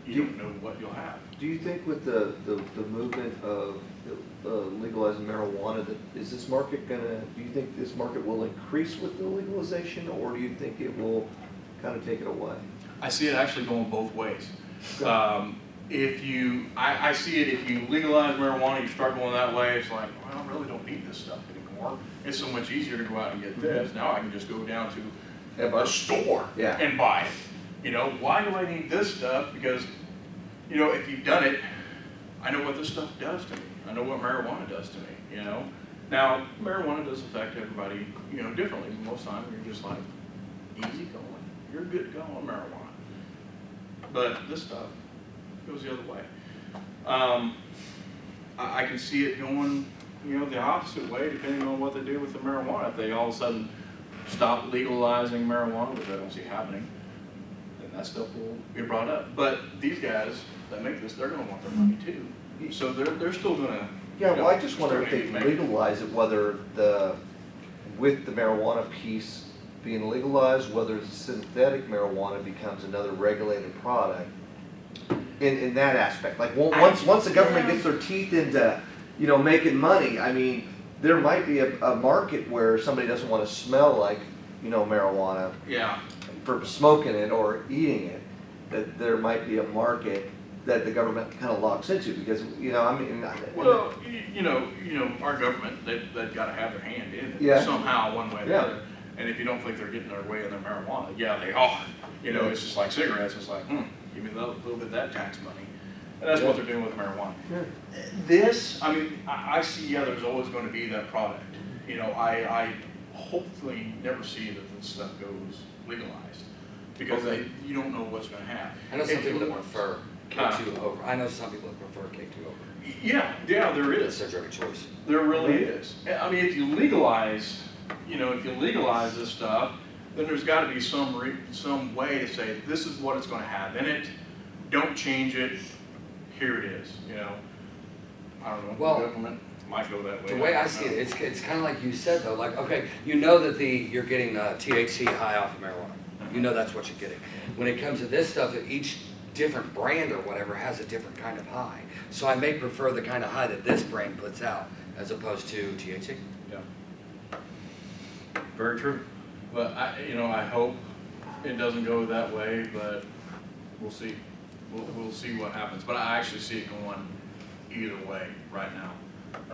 you don't know what you'll have. Do you think with the movement of legalizing marijuana, that is this market gonna, do you think this market will increase with the legalization, or do you think it will kind of take it away? I see it actually going both ways. Okay. I see it if you legalize marijuana, you start going that way, it's like, well, I really don't need this stuff anymore. It's so much easier to go out and get this. Now I can just go down to a store and buy it. You know, why do I need this stuff? Because, you know, if you've done it, I know what this stuff does to me. I know what marijuana does to me, you know. Now, marijuana does affect everybody, you know, differently. Most times you're just like, easy going. You're good to go on marijuana. But this stuff goes the other way. I can see it going, you know, the opposite way depending on what they do with the marijuana. If they all of a sudden stop legalizing marijuana, which I don't see happening, then that stuff will be brought up. But these guys that make this, they're going to want their money too. So they're still going to. Yeah, well, I just wonder if they legalize it, whether with the marijuana piece being legalized, whether synthetic marijuana becomes another regulated product in that aspect. Like once the government gets their teeth into, you know, making money, I mean, there might be a market where somebody doesn't want to smell like, you know, marijuana for smoking it or eating it, that there might be a market that the government kind of locks into, because, you know, I mean. Well, you know, our government, they've got to have their hand in it somehow, one way or the other. And if you don't think they're getting their way in their marijuana, they are. You know, it's just like cigarettes. It's like, give me a little bit of that tax money. And that's what they're doing with marijuana. This, I mean, I see, there's always going to be that product. You know, I hopefully never see that this stuff goes legalized, because you don't know what's going to happen. I know some people that prefer K2 over. I know some people that prefer K2 over. Yeah, there is. That's their drug of choice. There really is. I mean, if you legalize, this stuff, then there's got to be some way to say this is what it's going to have in it. Don't change it. Here it is. You know, I don't know. Well, the government might go that way. The way I see it, it's kind of like you said though. Like, okay, you know that you're getting THC high off of marijuana. You know that's what you're getting. When it comes to this stuff, each different brand or whatever has a different kind of high. So I may prefer the kind of high that this brand puts out as opposed to THC. Yeah. Very true. But I hope it doesn't go that way, but we'll see. We'll see what happens. But I actually see it going either way right now,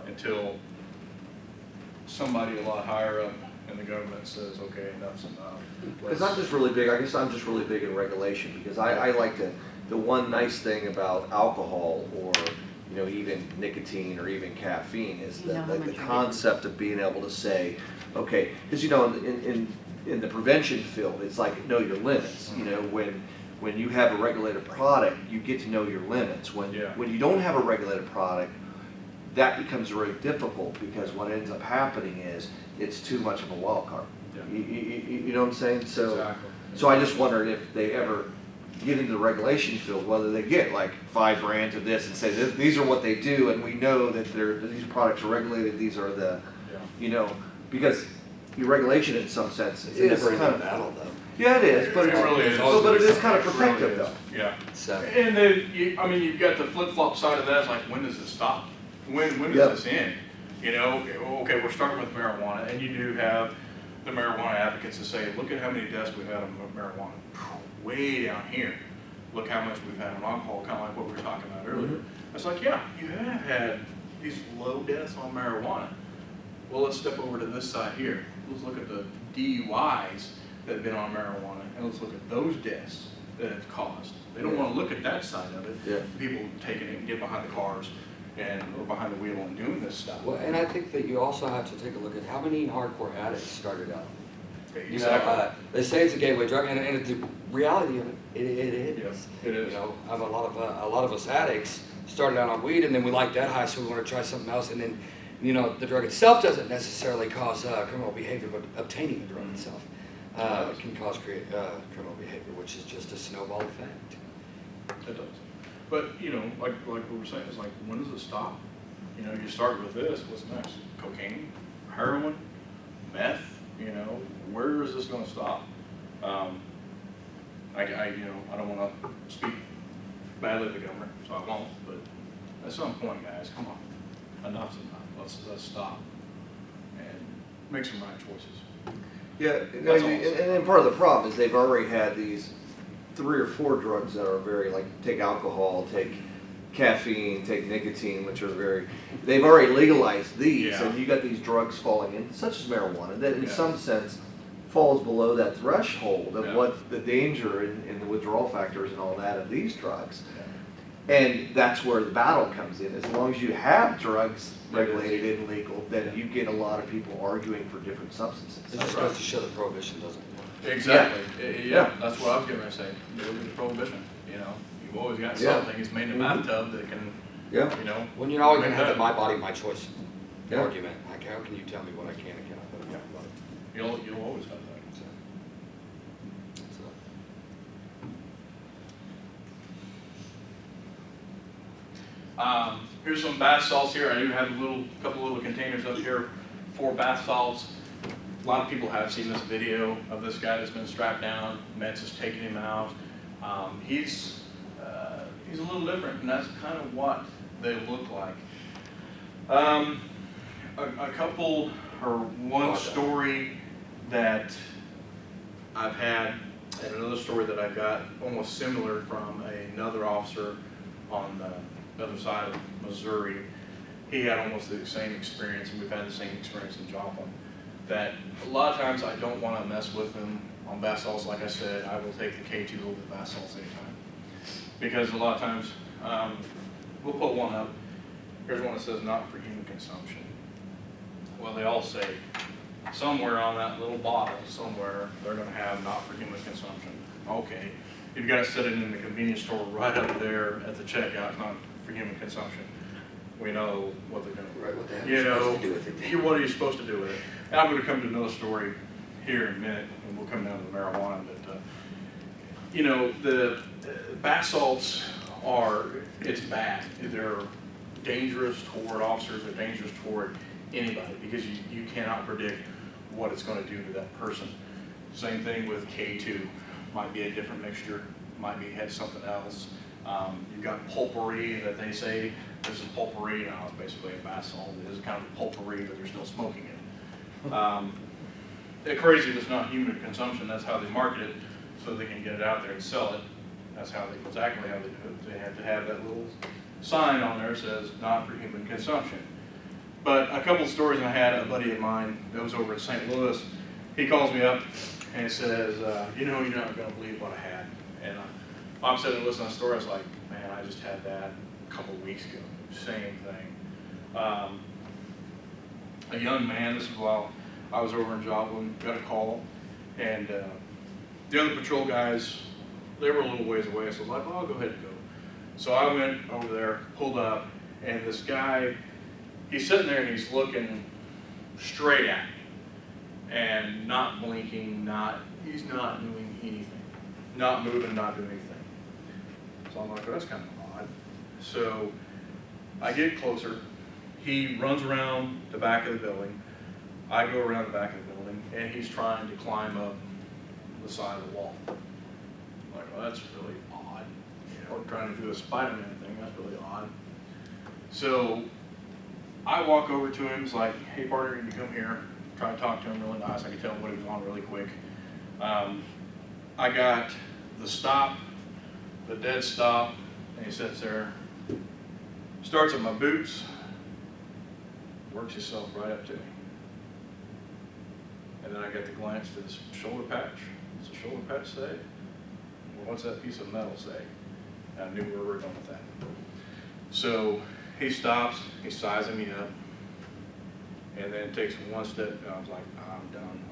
until somebody a lot higher up in the government says, okay, enough's enough. Because I'm just really big, I guess I'm just really big in regulation, because I like the one nice thing about alcohol, or, you know, even nicotine or even caffeine, is the concept of being able to say, okay, because, you know, in the prevention field, it's like know your limits. You know, when you have a regulated product, you get to know your limits. When you don't have a regulated product, that becomes very difficult, because what ends up happening is it's too much of a wild card. You know what I'm saying? So, exactly. So I just wondered if they ever get into the regulation field, whether they get like 5 brands of this and say these are what they do, and we know that these products are regulated. These are the, you know, because your regulation in some sense is kind of battle though. Yeah, it is, but it really is. But it is kind of protective, though. Yeah. So. And then you've got the flip-flop side of that. It's like, when does it stop? When does this end? You know, okay, we're starting with marijuana, and you do have the marijuana advocates that say, look at how many deaths we've had on marijuana. Way down here. Look how much we've had on alcohol, kind of like what we were talking about earlier. It's like, yeah, you have had these low deaths on marijuana. Well, let's step over to this side here. Let's look at the DUIs that have been on marijuana, and let's look at those deaths that it's caused. They don't want to look at that side of it. People taking it and get behind the cars or behind the wheel and doing this stuff. Well, and I think that you also have to take a look at how many hardcore addicts started out. Exactly. You know, they say it's a gateway drug, and the reality of it, it is. Yes, it is. You know, a lot of us addicts started out on weed, and then we liked that high, so we want to try something else, and then, you know, the drug itself doesn't necessarily cause criminal behavior, but obtaining the drug itself can cause criminal behavior, which is just a snowball effect. It does. But, you know, like we were saying, it's like, when does it stop? You know, you start with this, what's next? Cocaine, heroin, meth, you know, where is this going to stop? I don't want to speak badly to the government, so I won't, but at some point, guys, come on, enough's enough, let's stop and make some right choices. Yeah, That's and all. then part of the problem is they've already had these 3 or 4 drugs that are very, like, take alcohol, take caffeine, take nicotine, which are very, they've already legalized these, Yeah. and you got these drugs falling in, such as marijuana, that in Yeah. some sense falls below that threshold of Yeah. what the danger and the withdrawal factors and all that of these drugs. Yeah. And that's where the battle comes in. As long as you have drugs regulated and legal, then you get a lot of people arguing for different substances. It just goes to show that prohibition doesn't work. Exactly, yeah, that's what I was gonna say, go with the prohibition, you know, you've always got Yeah. something, it's made in a bathtub that can, Yeah. you know. When you're always gonna make have the that- my body, my choice Yeah. argument, like how can you tell me what I can and cannot put in my body? You'll always have that. So, Here's some bath salts here. I do have a couple little containers up here for bath salts. A lot of people have seen this video of this guy that's been strapped down. Mets is taking him out. He's a little different, and that's kind of what they look like. A couple, or one story that I've had, and another story that I got almost similar from another officer on the other side of Missouri. He had almost the same experience, and we've had the same experience in Joplin. That a lot of times I don't want to mess with them on bath salts. Like I said, I will take the K2 over the bath salts anytime. Because a lot of times, we'll put one up. Here's one that says not for human consumption. Well, they all say somewhere on that little bottle, somewhere, they're going to have not for human consumption. Okay, you've got to set it in the convenience store right up there at the checkout, not for human consumption. We know what they're going to do. right, what the hell are You you know, supposed to do with it? what are you supposed to do with it? And I'm going to come to another story here in a minute, and we'll come down to the marijuana. But you know, the bath salts it's bad. They're dangerous toward officers. They're dangerous toward anybody because you cannot predict what it's going to do to that person. Same thing with K2. Might be a different mixture. Might be had something else. You've got potpourri that they say this is potpourri. Now it's basically a bath salt. It is kind of potpourri, but they're still smoking it. They're crazy if it's not human consumption. That's how they market it, so they can get it out there and sell it. That's exactly how they do it. They have to have that little sign on there that says not for human consumption. But a couple of stories I had, a buddy of mine that was over in St. Louis, he calls me up and says, you know, you're not going to believe what I had. And Mom said to listen to the story. I was like, man, I just had that a couple of weeks ago. Same thing. A young man, this is while I was over in Joplin, got a call, and the other patrol guys, they were a little ways away, so I was like, oh, I'll go ahead and go. So I went over there, pulled up, and this guy, he's sitting there and he's looking straight at me, and not blinking, he's not doing anything. Not moving, not doing anything. So I'm like, well, that's kind of odd. So I get closer. He runs around the back of the building. I go around the back of the building, and he's trying to climb up the side of the wall. I'm like, well, that's really odd. You know, trying to do a Spider-Man thing, that's really odd. So I walk over to him, he's like, hey, partner, you can come here. Try to talk to him really nice. I can tell him what he was on really quick. I got the stop, the dead stop, and he sits there, starts at my boots, works himself right up to me. And then I get the glance to this shoulder patch. What's the shoulder patch say? Well, what's that piece of metal say? And I knew where we were going with that. So he stops, he's sizing me up, and then takes one step, and I was like, I'm done.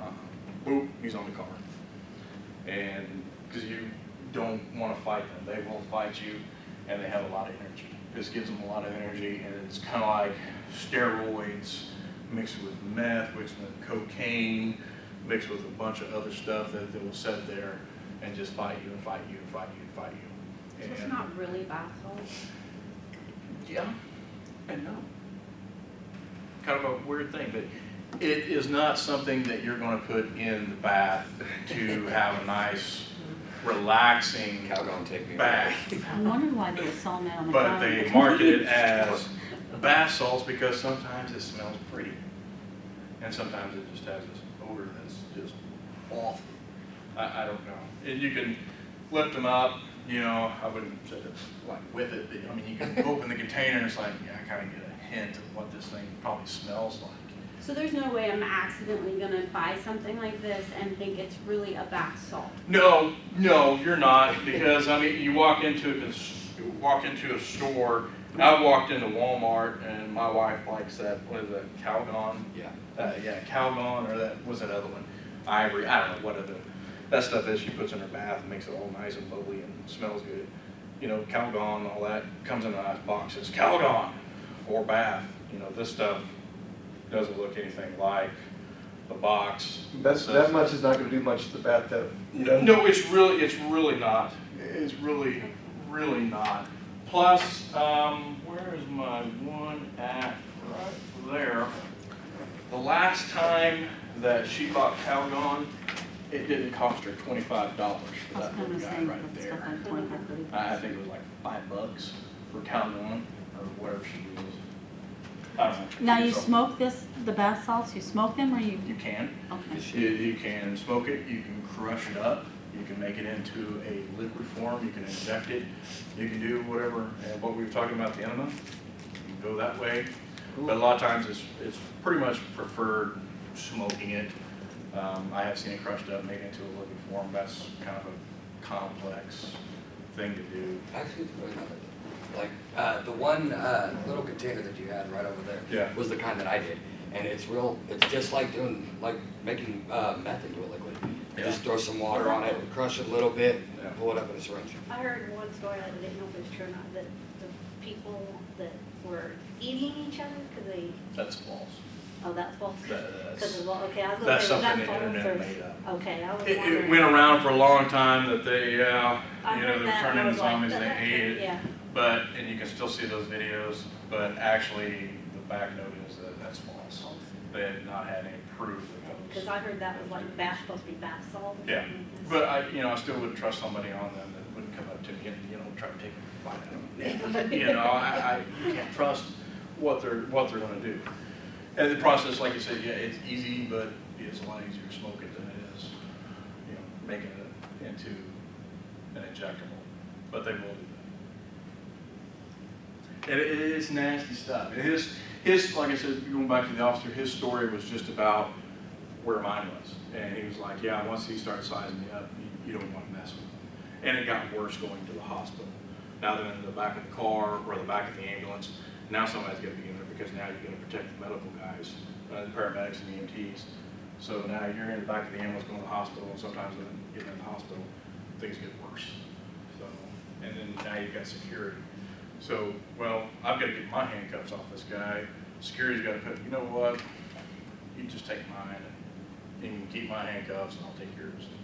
Boop, he's on the car. And because you don't want to fight them, they will fight you, and they have a lot of energy. This gives them a lot of energy, and it's kind of like steroids mixed with meth, mixed with cocaine, mixed with a bunch of other stuff that will sit there and just fight you and fight you and fight you and fight you. So it's not really bath salts? Yeah, and no. Kind of a weird thing, but it is not something that you're going to put in the bath to have a nice relaxing Calgon, take me bath. I'm wondering why they were selling that on the But ground. they market it as bath salts because sometimes it smells pretty. And sometimes it just has this odor that's just awful. I don't know. And you can lift them up, you know, I wouldn't say it's like with it, but, I mean, you can open the container and it's like, yeah, I kind of get a hint of what this thing probably smells like. So there's no way I'm accidentally gonna buy something like this and think it's really a bath salt. No, you're not, because I mean, you walk into a store. I walked into Walmart, and my wife likes that. What is that? Calgon? Yeah. Yeah, Calgon, or that was that other one? Ivory. I don't know what that stuff is. She puts in her bath and makes it all nice and bubbly and smells good. You know, Calgon, all that comes in a nice box. It's Calgon for bath. You know, this stuff doesn't look anything like the box. That much is not gonna do much to the bathtub. No, it's really not. It's really not. Plus, where is my one at? Right there. The last time that she bought Calgon, it didn't cost her $25 for I was that kind little of guy saying right that's there. stuff like 25, 30. I think it was like $5 for Calgon or whatever she uses. I don't know. Now you So, smoke the bath salts, you smoke them or you? You can. Okay. You can smoke it, you can crush it up, you can make it into a liquid form, you can inject it, you can do whatever, and what we were talking about, the enema, you can go that way. But a lot of times it's pretty much preferred smoking it. I have seen it crushed up, made it into a liquid form. That's kind of a complex thing to do. Actually, it's really not. Like, the one little container that you had right over there Yeah. was the kind that I did. And it's just like making meth into a liquid. You just throw some water on it, crush it a little bit, and pull it up in a syringe. I heard one story, I didn't know if it was true or not, that the people that were eating each other, because they, That's false. oh, that's false? That's- Because of, okay, I was gonna that's say, was that something the false internet or? made up. Okay, I was It wondering. went around for a long time that they, you I know, heard they were that, turning I into was like, zombies, they "That's ate true," it. yeah. But, and you can still see those videos, but actually, the back note is that that's false. They had not had any proof that Because those. I heard that was like supposed to be bath salt. Yeah, but I still wouldn't trust somebody on them that wouldn't come up to me and, try to take a bite out of them. You can't trust what they're gonna do. And the process, like you said, yeah, it's easy, but it's a lot easier to smoke it than it is, making it into an injectable. But they will do that. And it is nasty stuff. And his, like I said, going back to the officer, his story was just about where mine was. And he was like, yeah, once he started sizing me up, you don't want to mess with him. And it got worse going to the hospital. Now they're in the back of the car or the back of the ambulance. Now somebody's got to be in there because now you're going to protect the medical guys, the paramedics and EMTs. So now you're in the back of the ambulance going to the hospital, and sometimes when you get in the hospital, things get worse. So, and then now you've got security. So, well, I've got to get my handcuffs off this guy. Security's got to put, you know what? You just take mine and you can keep my handcuffs and I'll take yours. And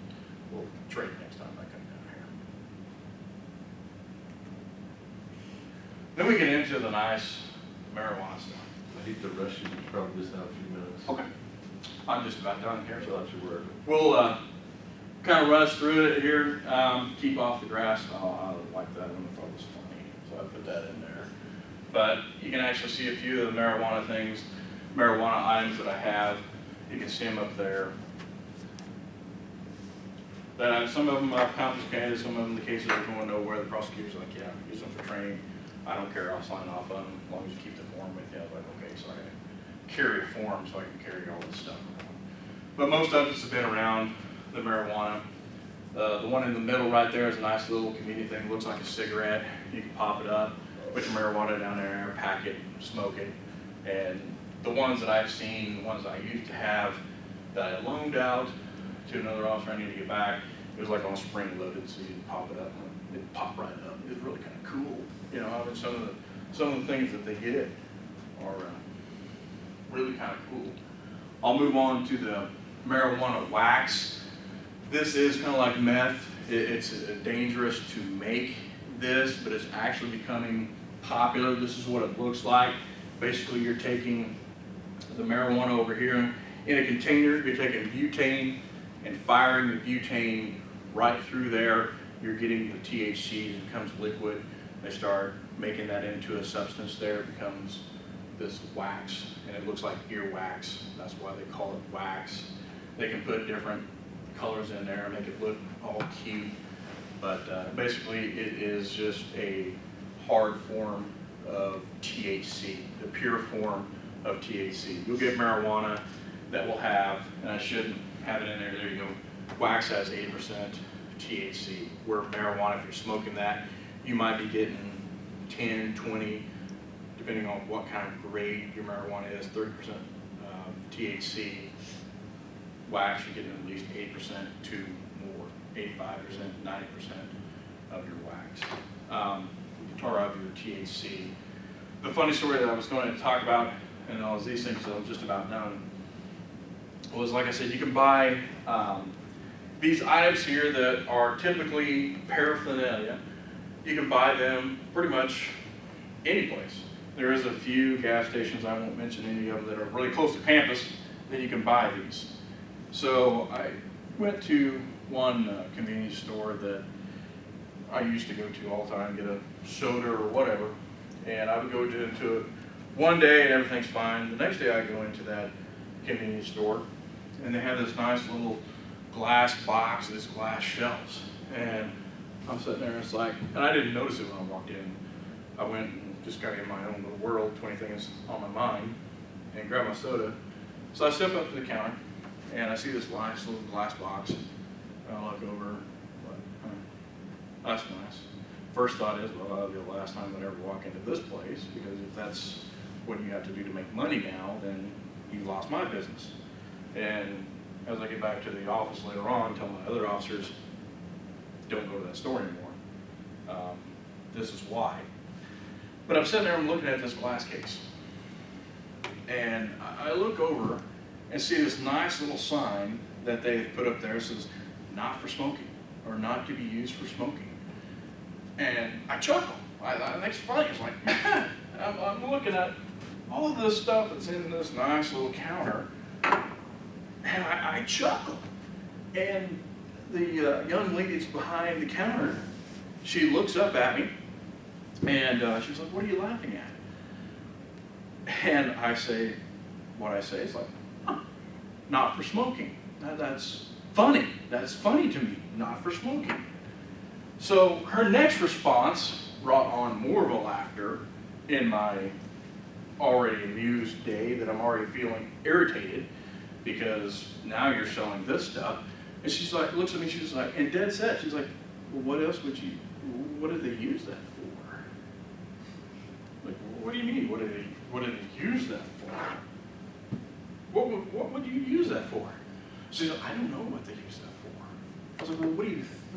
we'll trade next time I come down here. Then we get into the nice marijuana stuff. I hate to rush you, but you probably just have a few minutes. Okay. I'm just about done here. So that's your word. We'll kind of rush through it here. Keep off the grass. Oh, I like that one. I thought it was funny, so I put that in there. But you can actually see a few of the marijuana things, marijuana items that I have. You can see them up there. Some of them I've confiscated. Some of them the cases are going nowhere. The prosecutor's like, yeah, use them for training. I don't care. I'll sign off on them as long as you keep the form with you. I was like, okay, so I can carry a form so I can carry all this stuff around. But most of us have been around the marijuana. The one in the middle right there is a nice little convenient thing. It looks like a cigarette. You can pop it up, put your marijuana down there, pack it, smoke it. And the ones that I've seen, the ones I used to have that I loaned out to another officer I need to get back, it was like on spring loaded, so you'd pop it up and it'd pop right up. It was really kind of cool. I mean, some of the things that they get are really kind of cool. I'll move on to the marijuana wax. This is kind of like meth. It's dangerous to make this, but it's actually becoming popular. This is what it looks like. Basically, you're taking the marijuana over here in a container. You're taking butane and firing the butane right through there, you're getting the THC, it becomes liquid. They start making that into a substance there, it becomes this wax, and it looks like earwax. That's why they call it wax. They can put different colors in there, make it look all cute. But basically, it is just a hard form of THC, the pure form of THC. You'll get marijuana that will have, and I shouldn't have it in there, there you go, wax has 80% THC, where marijuana, if you're smoking that, you might be getting 10, 20, depending on what kind of grade your marijuana is, 30% THC. Wax, you're getting at least 8% to more, 85%, 90% of your wax, or of your THC. The funny story that I was going to talk about, and all of these things that I'm just about done, was, like I said, you can buy these items here that are typically paraphernalia. You can buy them pretty much any place. There is a few gas stations, I won't mention any of them, that are really close to campus that you can buy these. So I went to one convenience store that I used to go to all the time, get a soda or whatever, and I would go into it one day and everything's fine. The next day I go into that convenience store and they have this nice little glass box, this glass shelves, and I'm sitting there and it's like, and I didn't notice it when I walked in. I went and just got in my own little world, 20 things on my mind, and grabbed my soda. So I step up to the counter and I see this nice little glass box, and I look over, like, that's nice. First thought is, well, that'll be the last time I'd ever walk into this place, because if that's what you have to do to make money now, then you lost my business. And as I get back to the office later on, tell my other officers, don't go to that store anymore. This is why. But I'm sitting there, I'm looking at this glass case. And I look over and see this nice little sign that they've put up there. It says, not for smoking, or not to be used for smoking. And I chuckle. I think it's funny. It's like, man, I'm looking at all of this stuff that's in this nice little counter, and I chuckle. And the young lady's behind the counter. She looks up at me, and she's like, what are you laughing at? And I say, what I say is like, not for smoking. That's funny. That's funny to me, not for smoking. So her next response brought on more of a laughter in my already amused day that I'm already feeling irritated, because now you're selling this stuff. And she's like, looks at me, she's like, and dead set, she's like, well, what else would you, what did they use that for? Like, what do you mean, what did they use that for? What would you use that for? She's like, I don't know what they use that for. I was like, well, what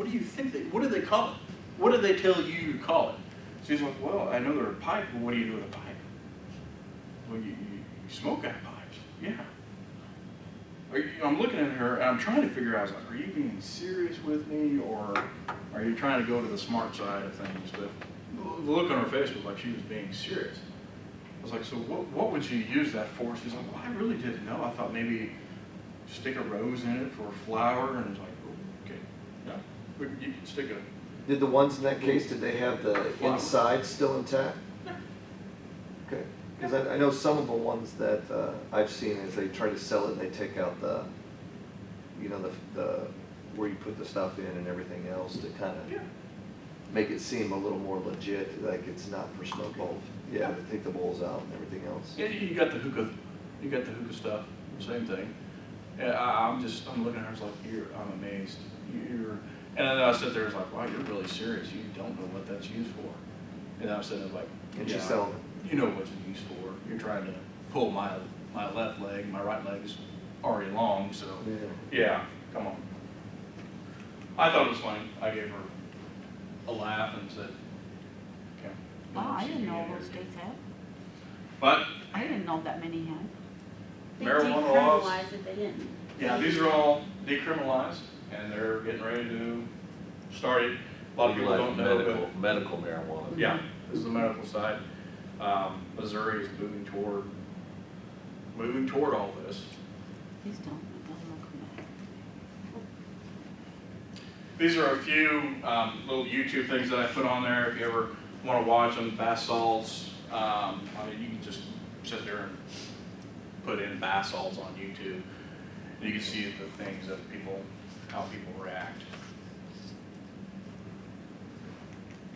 do you think what do they call it? What did they tell you to call it? She's like, well, I know they're a pipe, but what do you do with a pipe? Well, you smoke out of pipes, yeah. I'm looking at her and I'm trying to figure out, I was like, are you being serious with me, or are you trying to go to the smart side of things? But the look on her face was like she was being serious. I was like, so what would you use that for? She's like, well, I really didn't know. I thought maybe stick a rose in it for a flower. And I was like, oh, okay, yeah, you can stick a... Did the ones in that case, did they have the inside still intact? Yeah. Okay. Because I know some of the ones that I've seen is they try to sell it and they take out the, you know, the where you put the stuff in and everything else to kind of make it seem a little more legit, like it's not for smoking. Yeah, they take the bowls out and everything else. Yeah, you got the hookah stuff, same thing. And I'm looking at her, it's like, I'm amazed. And then I sit there, it's like, wow, you're really serious. You don't know what that's used for. And I'm sitting there like, And she's selling it. You know what it's used for. You're trying to pull my left leg, my right leg's already long, so yeah, come on. I thought it was funny. I gave her a laugh and said, okay. Wow, I didn't know those states had. But I didn't know that many had. They marijuana laws, decriminalized it, they didn't. yeah, these are all decriminalized, and they're getting ready to start it. A lot of people don't know, but Medical marijuana. yeah, this is the medical side. Missouri is moving toward all this. Please don't. It doesn't look these are a few little YouTube things that I put on there. If you ever want to watch them, bath salts. I mean, you can just sit there and put in bath salts on YouTube, and you can see the things that how people react.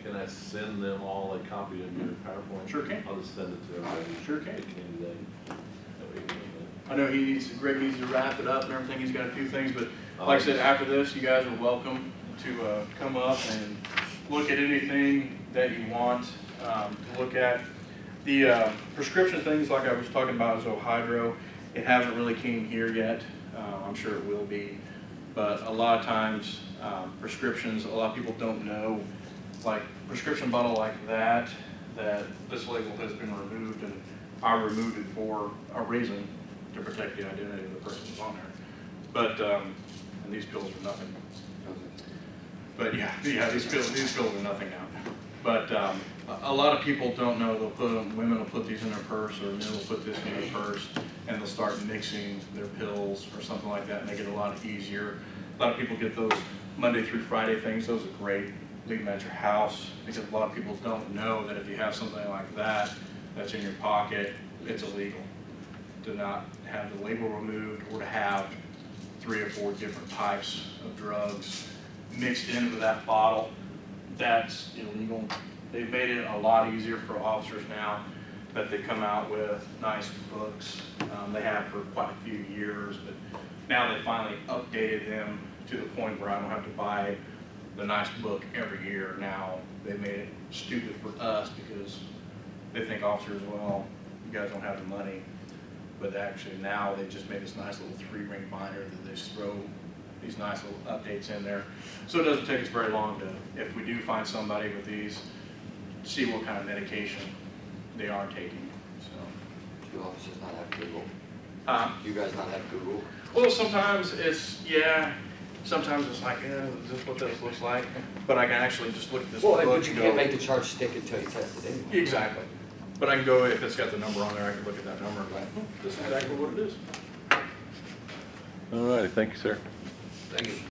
Can I send them all a copy of your PowerPoint? Sure can. I'll just send it to everybody. Sure can. They can today. That way you know I know Greg needs to wrap it up and everything. He's got a few things, but like I said, after this, you guys are welcome to come up and look at anything that you want to look at. The prescription things, like I was talking about, is Hydro. It hasn't really came here yet. I'm sure it will be, but a lot of times prescriptions, a lot of people don't know, like prescription bottle like that this label has been removed, and I removed it for a reason, to protect the identity of the person who's on there. But and these pills are nothing. But yeah, these pills are nothing now. But a lot of people don't know. Women will put these in their purse, or men will put this in their purse, and they'll start mixing their pills or something like that, make it a lot easier. A lot of people get those Monday through Friday things. Those are great. Leave them at your house, because a lot of people don't know that if you have something like that that's in your pocket, it's illegal to not have the label removed, or to have 3 or 4 different types of drugs mixed into that bottle. That's illegal. They've made it a lot easier for officers now that they come out with nice books. They have for quite a few years, but now they finally updated them to the point where I don't have to buy the nice book every year. Now they made it stupid for us, because they think officers, well, you guys don't have the money. But actually now they just made this nice little 3-ring binder that they just throw these nice little updates in there. So it doesn't take us very long to, if we do find somebody with these, see what kind of medication they are taking. So, Do officers not have Google? do You guys not have Google? well, sometimes it's, sometimes it's like, is this what this looks like? But I can actually just look at this Well, book but you and can't go, make the charge stick until you test it anyway. exactly. But I can go, if it's got the number on there, I can look at that number and go, this is exactly what it is. that. All righty, thank you, sir. Thank you.